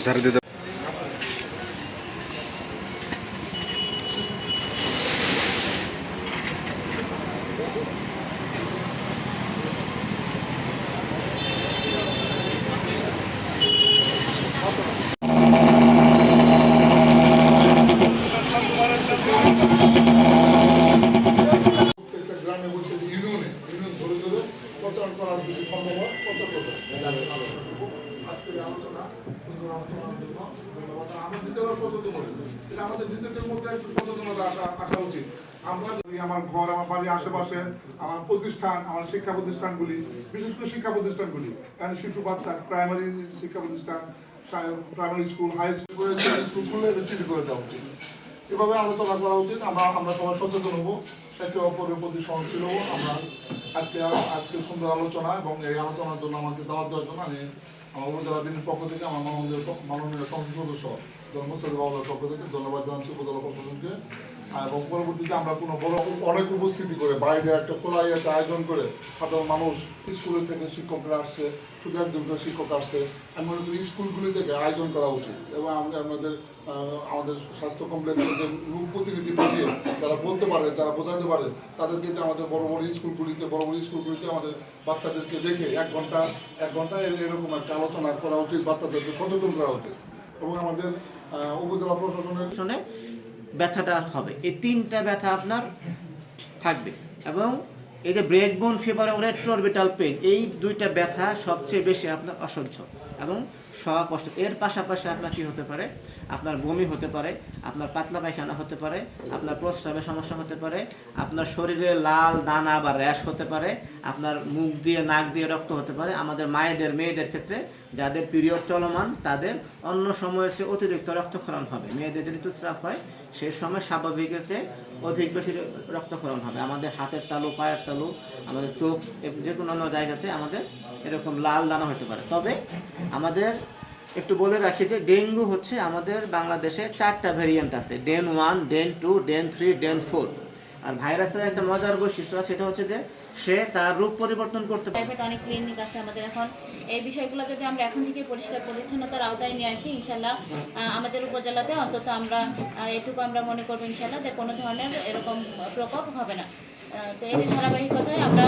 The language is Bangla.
ঝাড় দিতে গ্রামে বলতে ইউনিয়ন ধরে ধরে প্রচার করার যদি সম্ভব হয় প্রচার করবে। আজকের আলোচনা সুন্দর আলোচনার জন্য ধন্যবাদ। আমার ভিতরে সচেতন করি, এটা আমাদের ভিতরের মধ্যে একটু সচেতনতা আসা উচিত। আমরা আমার ঘর, আমার বাড়ির আশেপাশে, আমার প্রতিষ্ঠান, আমার শিক্ষা প্রতিষ্ঠানগুলি, বিশেষ করে শিক্ষা প্রতিষ্ঠানগুলি, কারণ শিশু বাচ্চা, প্রাইমারি শিক্ষা প্রতিষ্ঠান, primary school, high school, school খুলে চিঠি করে দেওয়া উচিত। এভাবে আলোচনা করা উচিত। আমরা সবাই সচেতন হবো, একে অপরের প্রতি সহনশীল হবো। আমরা আজকে সুন্দর আলোচনা এবং এই আলোচনার জন্য আমাকে দাওয়াত দেওয়ার জন্য আমি আমার উপজেলা বিএনপির পক্ষ থেকে আমার মাননীয় সংসদ সদস্য মোস্তাফিজ বাবুর পক্ষ থেকে ধন্যবাদ জানাচ্ছি উপজেলা প্রশাসনকে। এবং পরবর্তীতে আমরা কোনো বড় অনেক উপস্থিতি করে বাইরে একটা খোলা ইয়েতে আয়োজন করে সাধারণ মানুষ, স্কুলের থেকে শিক্ষকরা আসছে, শুধু একজন করে শিক্ষক আসছে, আমি মনে করি স্কুলগুলি থেকে আয়োজন করা উচিত। এবং আমাদের স্বাস্থ্য কমপ্লেক্সের যে লোক প্রতিনিধি পাঠিয়ে যারা বলতে পারে, যারা বোঝাতে পারে, তাদেরকে আমাদের বড় বড় স্কুলগুলিতে আমাদের বাচ্চাদেরকে রেখে এক ঘন্টা এরকম একটা আলোচনা করা উচিত, বাচ্চাদেরকে সচেতন করা উচিত। এবং আমাদের উপজেলা প্রশাসনের ব্যথাটা হবে, এই তিনটা ব্যথা আপনার থাকবে। এবং এই যে ব্রেক বোন ফিভার এবং রেট্রোঅরবিটাল পেইন, এই দুইটা ব্যথা সবচেয়ে বেশি আপনার অসহ্য এবং কষ্ট। এর পাশাপাশি আপনার কী হতে পারে, আপনার বমি হতে পারে, আপনার পাতলা পায়খানা হতে পারে, আপনার প্রস্রাবের সমস্যা হতে পারে, আপনার শরীরে লাল দানা বা র্যাশ হতে পারে, আপনার মুখ দিয়ে নাক দিয়ে রক্ত হতে পারে। আমাদের মেয়েদের ক্ষেত্রে যাদের পিরিয়ড চলমান, তাদের অন্য সময়ের চেয়ে অতিরিক্ত রক্তক্ষরণ হবে। মেয়েদের যদি ঋতুস্রাব হয় সেই সময় স্বাভাবিকের চেয়ে অধিক বেশি রক্তক্ষরণ হবে। আমাদের হাতের তালু, পায়ের তালু, আমাদের চোখ, যে কোনো অন্য জায়গাতে আমাদের এরকম লাল দানা হতে পারে। তবে আমাদের একটু বলে রাখি যে ডেঙ্গু হচ্ছে আমাদের বাংলাদেশে 4টা ভ্যারিয়েন্ট আছে, ডেন 1, ডেন 2, ডেন 3, ডেন 4। আর ভাইরাসের একটা মজার বৈশিষ্ট্য আছে, সেটা হচ্ছে যে সে তার রূপ পরিবর্তন করতে পারে। প্রাইভেট অনেক ক্লিনিক আছে আমাদের এখন। এই বিষয়গুলো যদি আমরা এখন থেকে পরিষ্কার পরিচ্ছন্নতার আওতায় নিয়ে আসি, ইনশাল্লাহ আমাদের উপজেলাতে অন্তত আমরা এটুকু আমরা মনে করবো ইনশাল্লাহ যে কোনো ধরনের এরকম প্রকোপ হবে না। তো এই ধারাবাহিকতায় আমরা